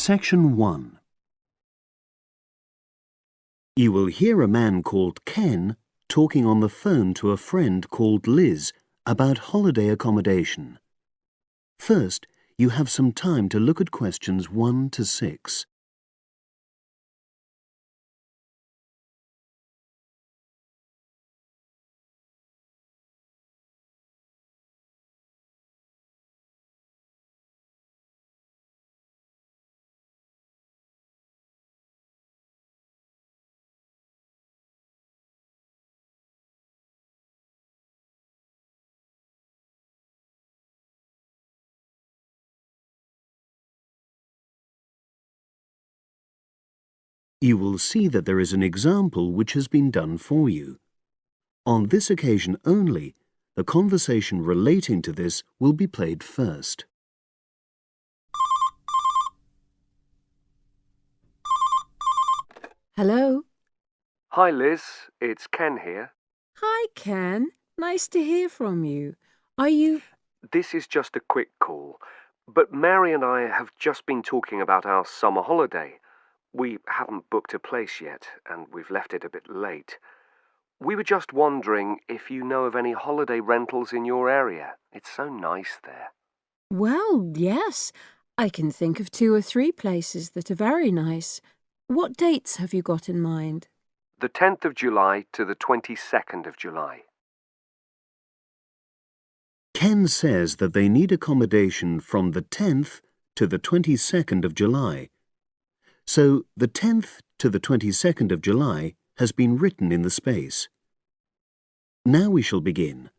Section 1. You will hear a man called Ken talking on the phone to a friend called Liz about holiday accommodation. First, you have some time to look at questions 1 to 6. You will see that there is an example which has been done for you. On this occasion only, the conversation relating to this will be played first. Hello. Hi Liz, it's Ken here. Hi, Ken. Nice to hear from you. Are you... This is just a quick call, but Mary and I have just been talking about our summer holiday. We haven't booked a place yet, and we've left it a bit late. We were just wondering if you know of any holiday rentals in your area. It's so nice there. Well, yes. I can think of 2 or 3 places that are very nice. What dates have you got in mind? The 10th of July to the 22nd of July. Ken says that they need accommodation from the 10th to the 22nd of July. So the 10th to the 22nd of July has been written in the space. Now we shall begin.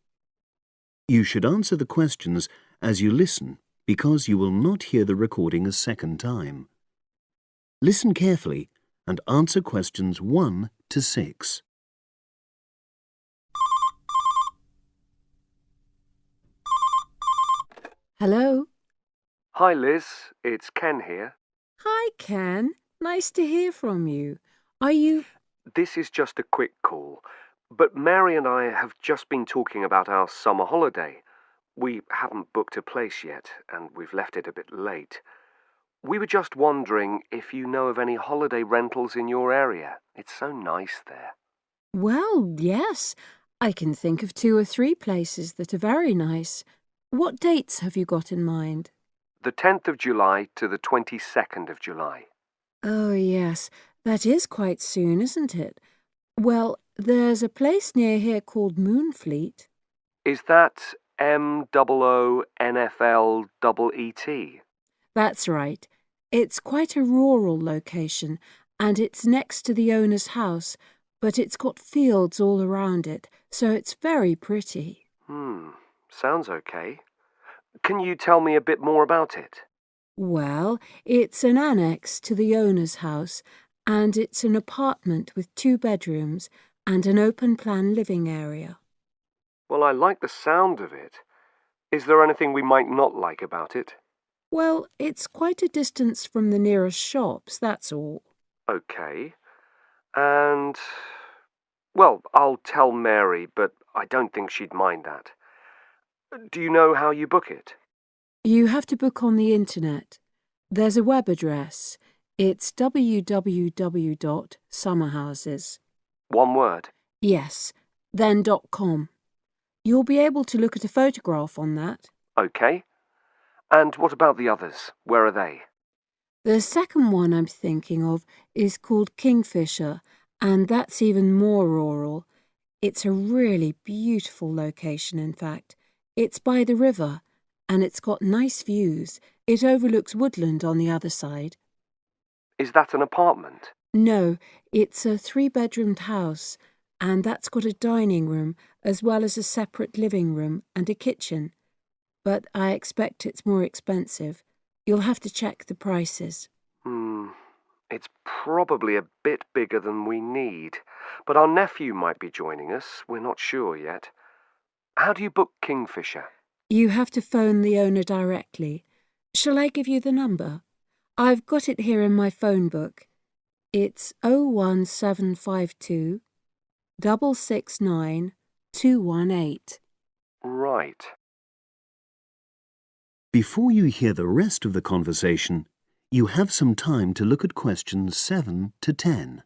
You should answer the questions as you listen because you will not hear the recording a second time. Listen carefully and answer questions 1 to 6. Hello. Hi Liz, it's Ken here. Hi, Ken. Nice to hear from you. Are you... This is just a quick call, but Mary and I have just been talking about our summer holiday. We haven't booked a place yet, and we've left it a bit late. We were just wondering if you know of any holiday rentals in your area. It's so nice there. Well, yes. I can think of 2 or 3 places that are very nice. What dates have you got in mind? The 10th of July to the 22nd of July. Oh, yes. That is quite soon, isn't it? Well, there's a place near here called Moonfleet. Is that MOONFLEET? That's right. It's quite a rural location, and it's next to the owner's house, but it's got fields all around it, so it's very pretty. Sounds okay. Can you tell me a bit more about it? Well, it's an annex to the owner's house, and it's an apartment with 2 bedrooms and an open-plan living area. Well, I like the sound of it. Is there anything we might not like about it? Well, it's quite a distance from the nearest shops, that's all. Okay. And... well, I'll tell Mary, but I don't think she'd mind that. Do you know how you book it? You have to book on the internet. There's a web address. It's www.summerhouses. One word. Yes, then .com. You'll be able to look at a photograph on that. Okay. And what about the others? Where are they? The second one I'm thinking of is called Kingfisher, and that's even more rural. It's a really beautiful location, in fact. It's by the river, and it's got nice views. It overlooks woodland on the other side. Is that an apartment? No, it's a 3-bedroomed house, and that's got a dining room as well as a separate living room and a kitchen. But I expect it's more expensive. You'll have to check the prices. It's probably a bit bigger than we need, but our nephew might be joining us. We're not sure yet. How do you book Kingfisher? You have to phone the owner directly. Shall I give you the number? I've got it here in my phone book. It's 01752 669 218. Right. Before you hear the rest of the conversation, You have some time to look at questions 7 to 10.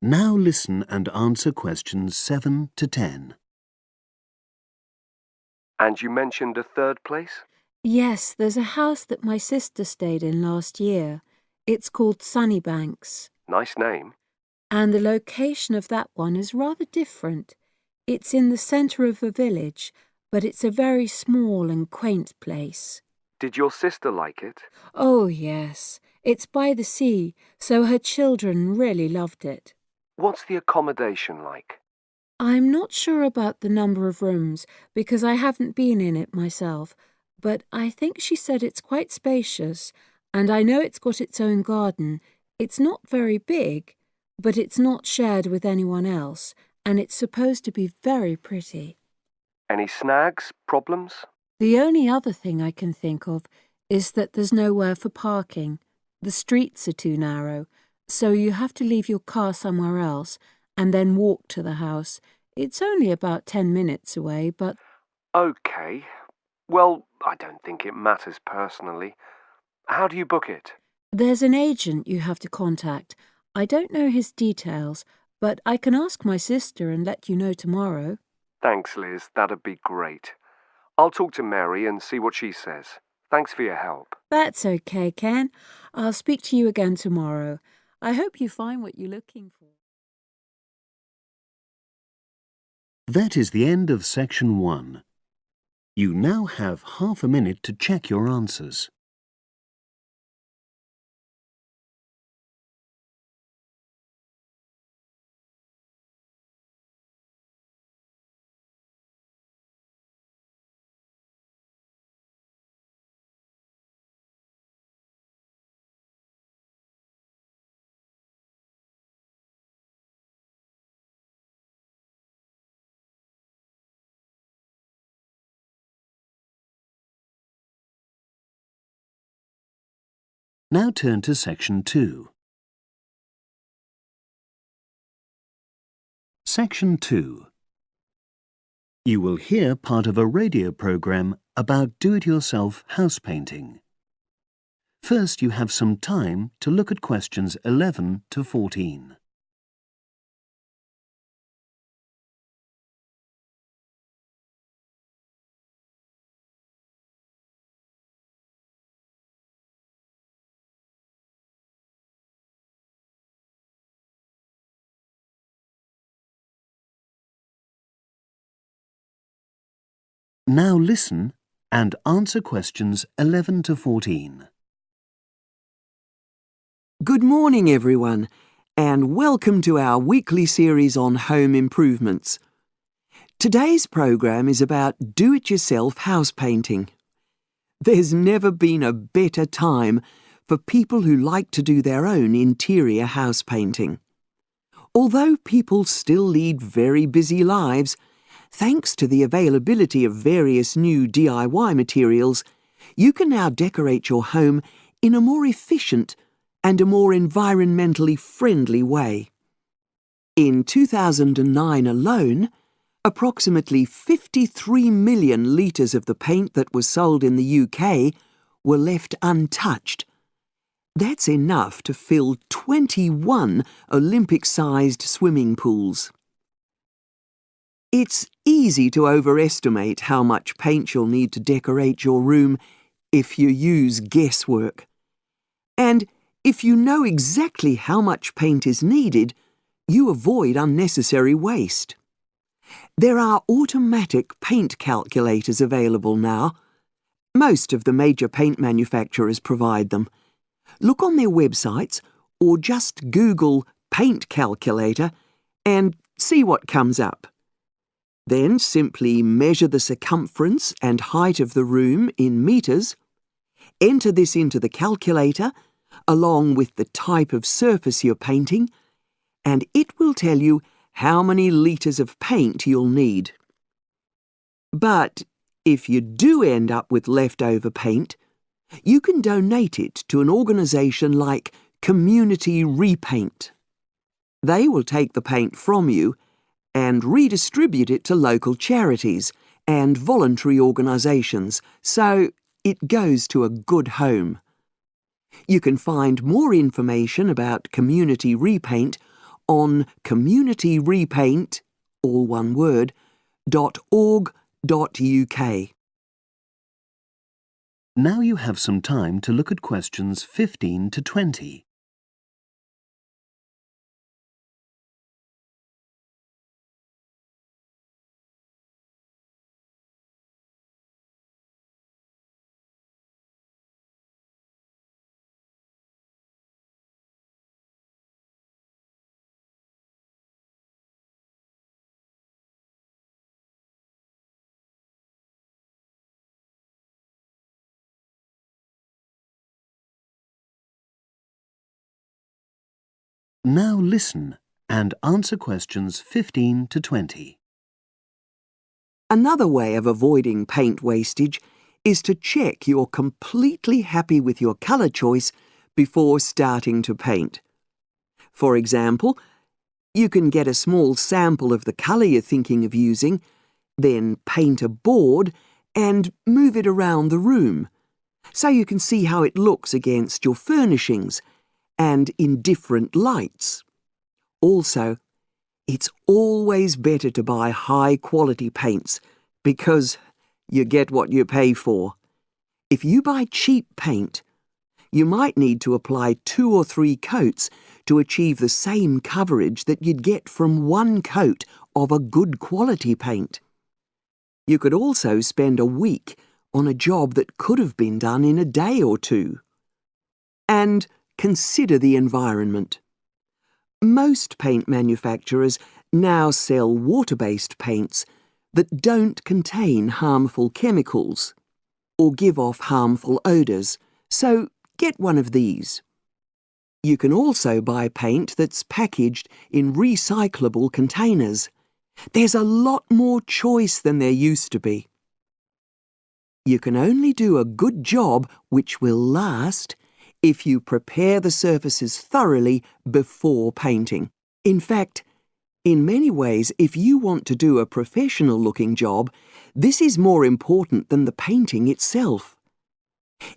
Now listen and answer questions 7 to 10. And you mentioned a third place? Yes, there's a house that my sister stayed in last year. It's called Sunnybanks. Nice name. And the location of that one is rather different. It's in the centre of a village, but it's a very small and quaint place. Did your sister like it? Oh, yes. It's by the sea, so her children really loved it. What's the accommodation like? I'm not sure about the number of rooms because I haven't been in it myself, but I think she said it's quite spacious, and I know it's got its own garden. It's not very big, but it's not shared with anyone else, and it's supposed to be very pretty. Any snags, problems? The only other thing I can think of is that there's nowhere for parking. The streets are too narrow, so you have to leave your car somewhere else and then walk to the house. It's only about 10 minutes away, but... OK. Well, I don't think it matters personally. How do you book it? There's an agent you have to contact. I don't know his details, but I can ask my sister and let you know tomorrow. Thanks, Liz. That'd be great. I'll talk to Mary and see what she says. Thanks for your help. That's okay, Ken. I'll speak to you again tomorrow. I hope you find what you're looking for. That is the end of section 1. You now have half a minute to check your answers. Now turn to section 2. Section 2. You will hear part of a radio program about do-it-yourself house painting. First, you have some time to look at questions 11 to 14. Now listen and answer questions 11 to 14. Good morning, everyone, and welcome to our weekly series on home improvements. Today's programme is about do-it-yourself house painting. There's never been a better time for people who like to do their own interior house painting. Although people still lead very busy lives, thanks to the availability of various new DIY materials, you can now decorate your home in a more efficient and a more environmentally friendly way. In 2009 alone, approximately 53 million litres of the paint that was sold in the UK were left untouched. That's enough to fill 21 Olympic-sized swimming pools. It's easy to overestimate how much paint you'll need to decorate your room if you use guesswork. And if you know exactly how much paint is needed, you avoid unnecessary waste. There are automatic paint calculators available now. Most of the major paint manufacturers provide them. Look on their websites or just Google paint calculator and see what comes up. Then simply measure the circumference and height of the room in metres, enter this into the calculator along with the type of surface you're painting, and it will tell you how many litres of paint you'll need. But If you do end up with leftover paint, you can donate it to an organisation like Community Repaint. They will take the paint from you and redistribute it to local charities and voluntary organisations, so it goes to a good home. You can find more information about Community Repaint on communityrepaint, all one word, .org.uk. Now you have some time to look at questions 15 to 20. Now listen and answer questions 15 to 20. Another way of avoiding paint wastage is to check you're completely happy with your colour choice before starting to paint. For example, you can get a small sample of the colour you're thinking of using, then paint a board and move it around the room, so you can see how it looks against your furnishings and in different lights. Also, it's always better to buy high-quality paints because you get what you pay for. If you buy cheap paint, you might need to apply 2 or 3 coats to achieve the same coverage that you'd get from 1 coat of a good quality paint. You could also spend a week on a job that could have been done in a day or 2. And consider the environment. Most paint manufacturers now sell water-based paints that don't contain harmful chemicals or give off harmful odours, so get one of these. You can also buy paint that's packaged in recyclable containers. There's a lot more choice than there used to be. You can only do a good job which will last if you prepare the surfaces thoroughly before painting. In fact, in many ways, if you want to do a professional-looking job, this is more important than the painting itself.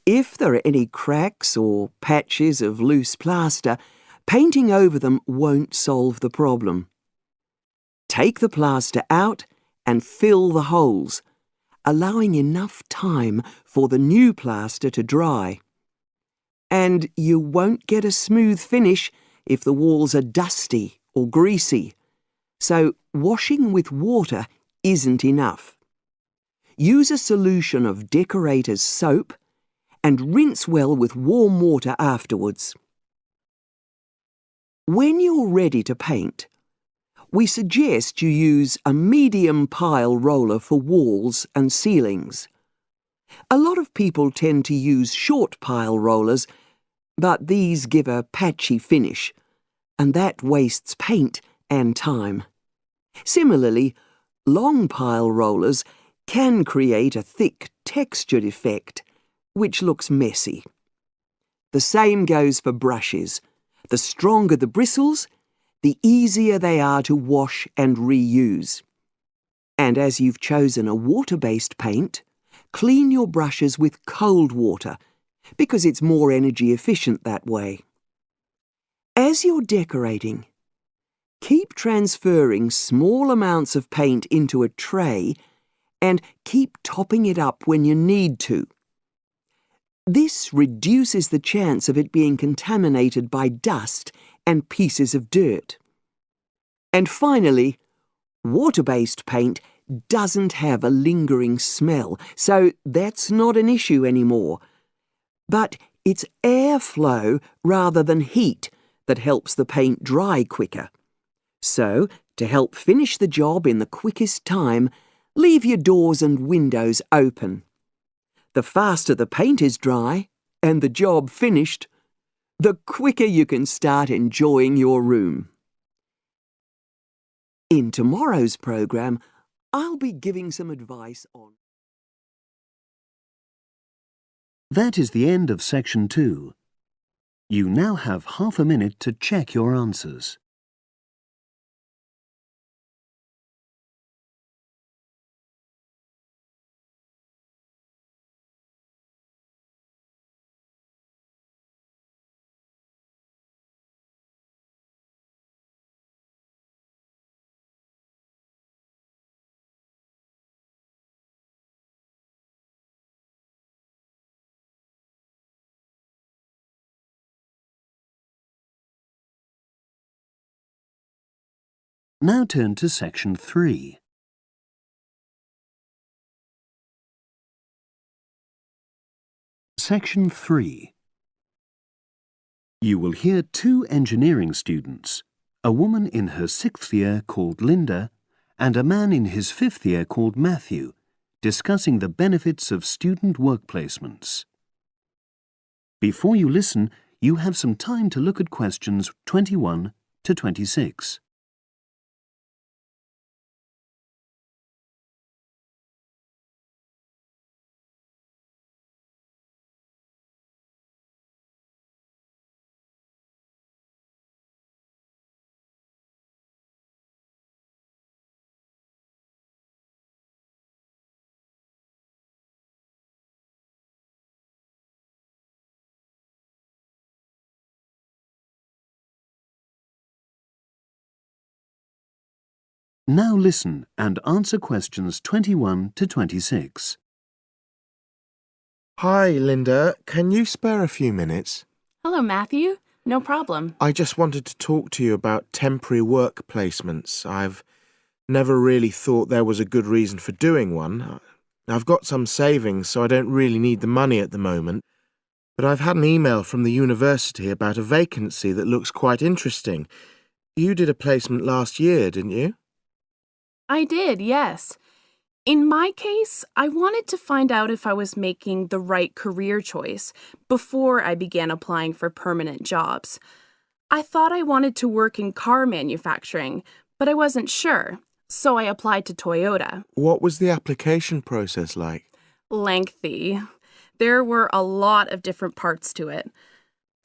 If there are any cracks or patches of loose plaster, painting over them won't solve the problem. Take the plaster out and fill the holes, allowing enough time for the new plaster to dry. And you won't get a smooth finish if the walls are dusty or greasy. So washing with water isn't enough. Use a solution of decorator's soap and rinse well with warm water afterwards. When you're ready to paint, we suggest you use a medium pile roller for walls and ceilings. A lot of people tend to use short pile rollers, but these give a patchy finish, and that wastes paint and time. Similarly, long pile rollers can create a thick textured effect, which looks messy. The same goes for brushes. The stronger the bristles, the easier they are to wash and reuse. And as you've chosen a water-based paint, clean your brushes with cold water, because it's more energy efficient that way. As you're decorating, keep transferring small amounts of paint into a tray and keep topping it up when you need to. This reduces the chance of it being contaminated by dust and pieces of dirt. And finally, water-based paint doesn't have a lingering smell, so that's not an issue anymore. But it's airflow rather than heat that helps the paint dry quicker. So, to help finish the job in the quickest time, leave your doors and windows open. The faster the paint is dry and the job finished, the quicker you can start enjoying your room. In tomorrow's programme, I'll be giving some advice on That is the end of section 2. You now have half a minute to check your answers. Now turn to section 3. Section 3. You will hear 2 engineering students, a woman in her 6th year called Linda and a man in his 5th year called Matthew, discussing the benefits of student work placements. Before you listen, you have some time to look at questions 21 to 26. Now listen and answer questions 21 to 26. Hi, Linda. Can you spare a few minutes? Hello, Matthew. No problem. I just wanted to talk to you about temporary work placements. I've never really thought there was a good reason for doing one. I've got some savings, so I don't really need the money at the moment. But I've had an email from the university about a vacancy that looks quite interesting. You did a placement last year, didn't you? I did, yes. In my case, I wanted to find out if I was making the right career choice before I began applying for permanent jobs. I thought I wanted to work in car manufacturing, but I wasn't sure, so I applied to Toyota. What was the application process like? Lengthy. There were a lot of different parts to it.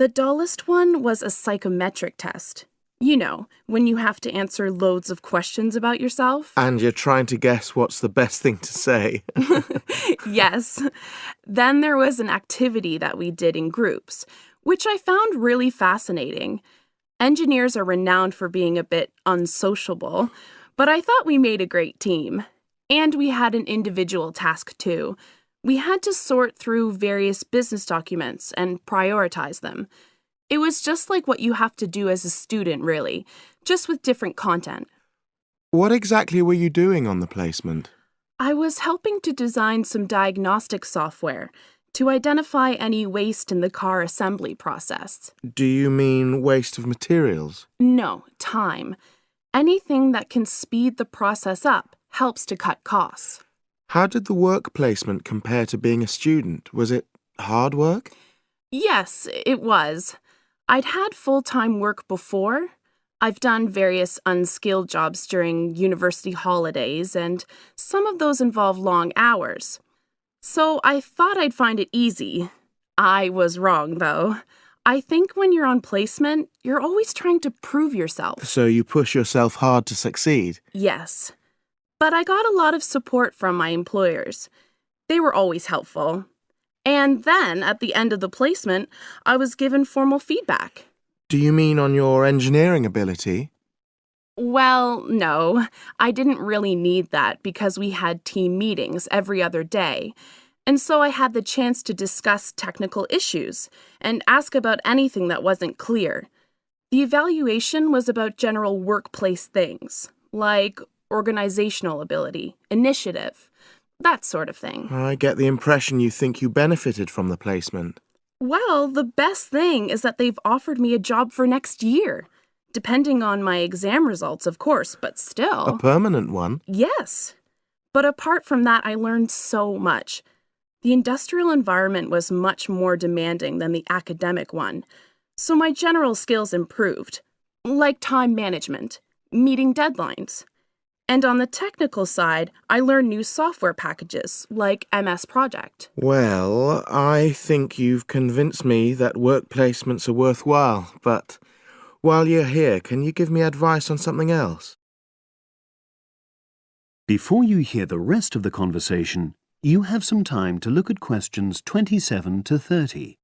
The dullest one was a psychometric test. You know, when you have to answer loads of questions about yourself. And you're trying to guess what's the best thing to say. Yes. Then there was an activity that we did in groups, which I found really fascinating. Engineers are renowned for being a bit unsociable, but I thought we made a great team. And we had an individual task too. We had to sort through various business documents and prioritize them. It was just like what you have to do as a student, really, just with different content. What exactly were you doing on the placement? I was helping to design some diagnostic software to identify any waste in the car assembly process. Do you mean waste of materials? No, time. Anything that can speed the process up helps to cut costs. How did the work placement compare to being a student? Was it hard work? Yes, it was. I'd had full-time work before. I've done various unskilled jobs during university holidays, and some of those involve long hours. So I thought I'd find it easy. I was wrong, though. I think when you're on placement, you're always trying to prove yourself. So you push yourself hard to succeed? Yes. But I got a lot of support from my employers. They were always helpful. And then, at the end of the placement, I was given formal feedback. Do you mean on your engineering ability? Well, no. I didn't really need that because we had team meetings every other day. And so I had the chance to discuss technical issues and ask about anything that wasn't clear. The evaluation was about general workplace things, like organizational ability, initiative, that sort of thing. I get the impression you think you benefited from the placement. Well, the best thing is that they've offered me a job for next year. Depending on my exam results, of course, but still. A permanent one? Yes. But apart from that, I learned so much. The industrial environment was much more demanding than the academic one, so my general skills improved, like time management, meeting deadlines. And on the technical side, I learned new software packages like MS Project. Well, I think you've convinced me that work placements are worthwhile, but while you're here, can you give me advice on something else? Before you hear the rest of the conversation, you have some time to look at questions 27 to 30.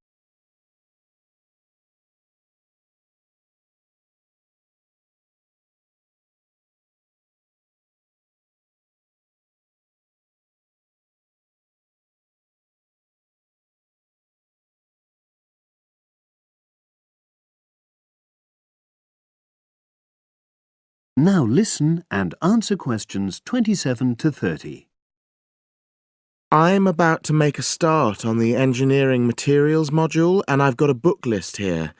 Now listen and answer questions 27 to 30. I'm about to make a start on the engineering materials module, and I've got a book list here.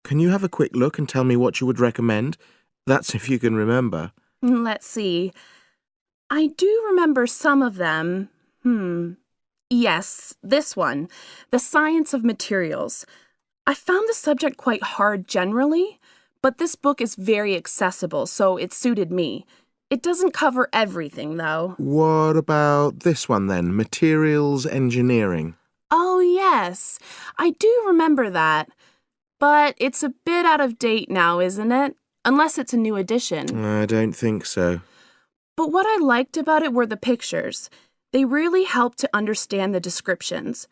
Can you have a quick look and tell me what you would recommend? That's if you can remember. Let's see. I do remember some of them. Yes, this one, The Science of Materials. I found the subject quite hard generally, but this book is very accessible, so it suited me. It doesn't cover everything, though. What about this one then, Materials Engineering? Oh, yes. I do remember that. But it's a bit out of date now, isn't it? Unless it's a new edition. I don't think so. But what I liked about it were the pictures. They really helped to understand the descriptions.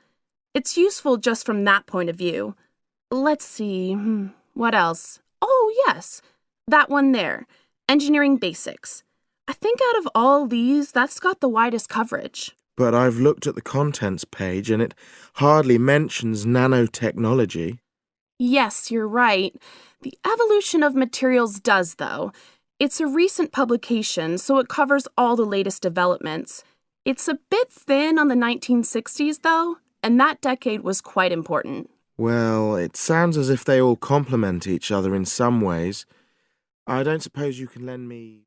It's useful just from that point of view. Let's see, what else? Oh, yes, that one there, Engineering Basics. I think out of all these, that's got the widest coverage. But I've looked at the contents page and it hardly mentions nanotechnology. Yes, you're right. The Evolution of Materials does, though. It's a recent publication, so it covers all the latest developments. It's a bit thin on the 1960s, though, and that decade was quite important. Well, it sounds as if they all complement each other in some ways. I don't suppose you can lend me...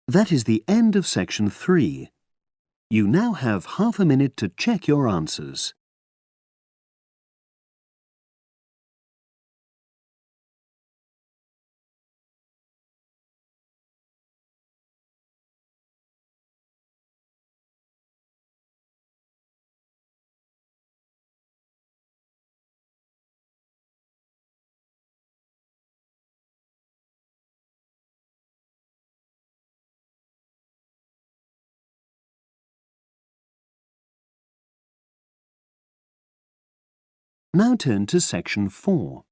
That is the end of section 3. You now have half a minute to check your answers. Now turn to section 4.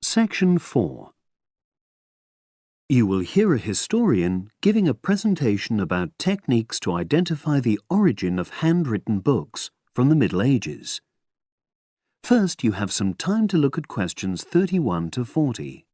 Section 4. You will hear a historian giving a presentation about techniques to identify the origin of handwritten books from the Middle Ages. First, you have some time to look at questions 31 to 40.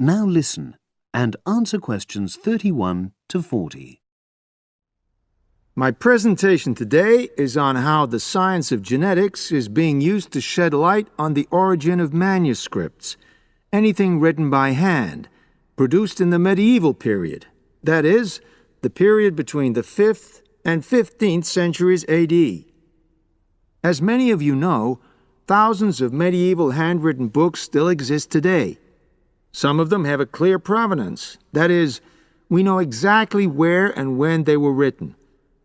Now listen and answer questions 31 to 40. My presentation today is on how the science of genetics is being used to shed light on the origin of manuscripts, anything written by hand, produced in the medieval period, that is, the period between the 5th and 15th centuries AD. As many of you know, thousands of medieval handwritten books still exist today. Some of them have a clear provenance, that is, we know exactly where and when they were written.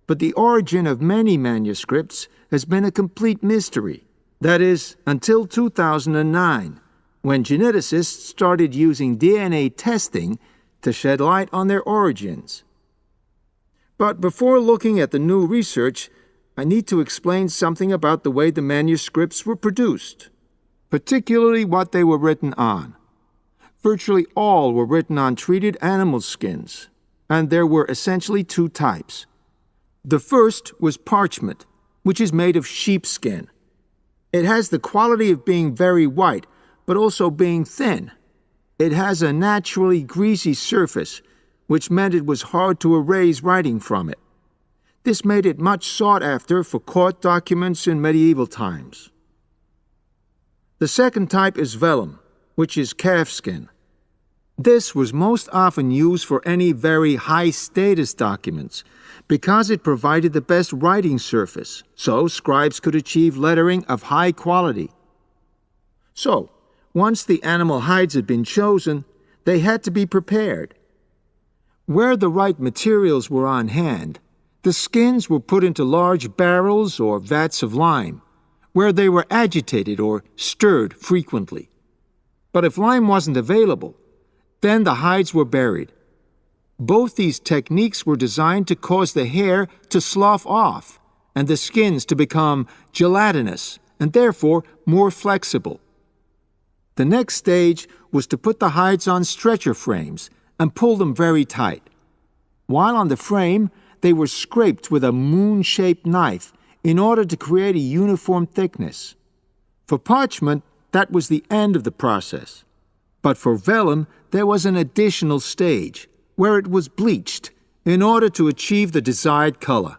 But the origin of many manuscripts has been a complete mystery, that is, until 2009, when geneticists started using DNA testing to shed light on their origins. But before looking at the new research, I need to explain something about the way the manuscripts were produced, particularly what they were written on. Virtually all were written on treated animal skins, and there were essentially two types. The first was parchment, which is made of sheepskin. It has the quality of being very white, but also being thin. It has a naturally greasy surface, which meant it was hard to erase writing from it. This made it much sought after for court documents in medieval times. The second type is vellum, which is calfskin. This was most often used for any very high-status documents because it provided the best writing surface, so scribes could achieve lettering of high quality. So, once the animal hides had been chosen, they had to be prepared. Where the right materials were on hand, the skins were put into large barrels or vats of lime, where they were agitated or stirred frequently. But if lime wasn't available, then the hides were buried. Both these techniques were designed to cause the hair to slough off and the skins to become gelatinous and therefore more flexible. The next stage was to put the hides on stretcher frames and pull them very tight. While on the frame, they were scraped with a moon-shaped knife in order to create a uniform thickness. For parchment, that was the end of the process. But for vellum, there was an additional stage, where it was bleached in order to achieve the desired color.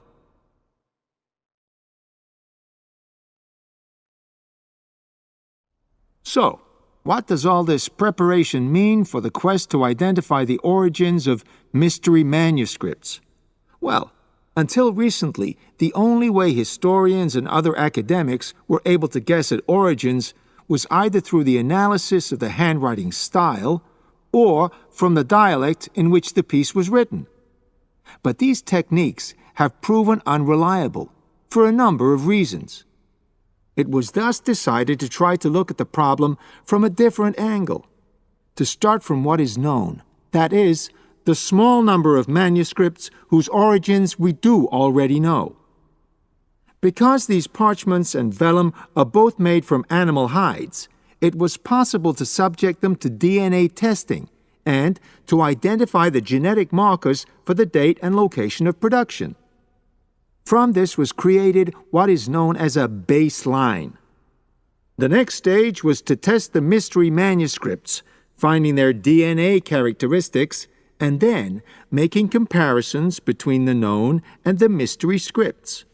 So, what does all this preparation mean for the quest to identify the origins of mystery manuscripts? Well, until recently, the only way historians and other academics were able to guess at origins was either through the analysis of the handwriting style or from the dialect in which the piece was written. But these techniques have proven unreliable for a number of reasons. It was thus decided to try to look at the problem from a different angle, to start from what is known, that is, the small number of manuscripts whose origins we do already know. Because these parchments and vellum are both made from animal hides, it was possible to subject them to DNA testing and to identify the genetic markers for the date and location of production. From this was created what is known as a baseline. The next stage was to test the mystery manuscripts, finding their DNA characteristics, and then making comparisons between the known and the mystery scripts.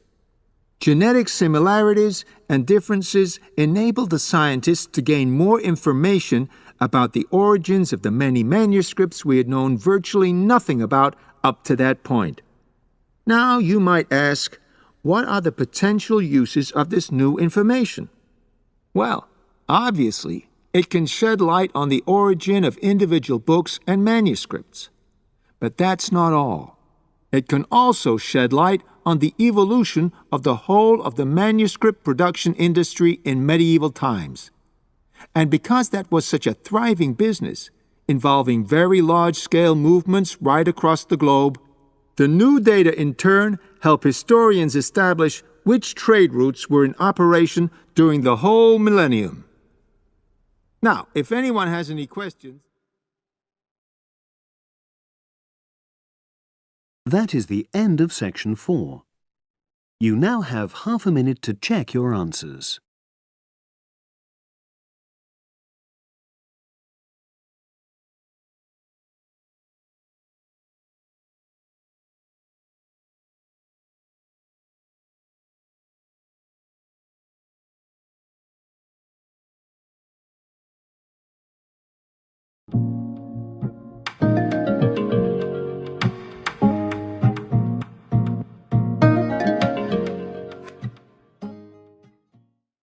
Genetic similarities and differences enabled the scientists to gain more information about the origins of the many manuscripts we had known virtually nothing about up to that point. Now you might ask, what are the potential uses of this new information? Well, obviously, it can shed light on the origin of individual books and manuscripts. But that's not all. It can also shed light on the evolution of the whole of the manuscript production industry in medieval times. And because that was such a thriving business, involving very large-scale movements right across the globe, the new data in turn help historians establish which trade routes were in operation during the whole millennium. Now, if anyone has any questions... That is the end of section 4. You now have half a minute to check your answers.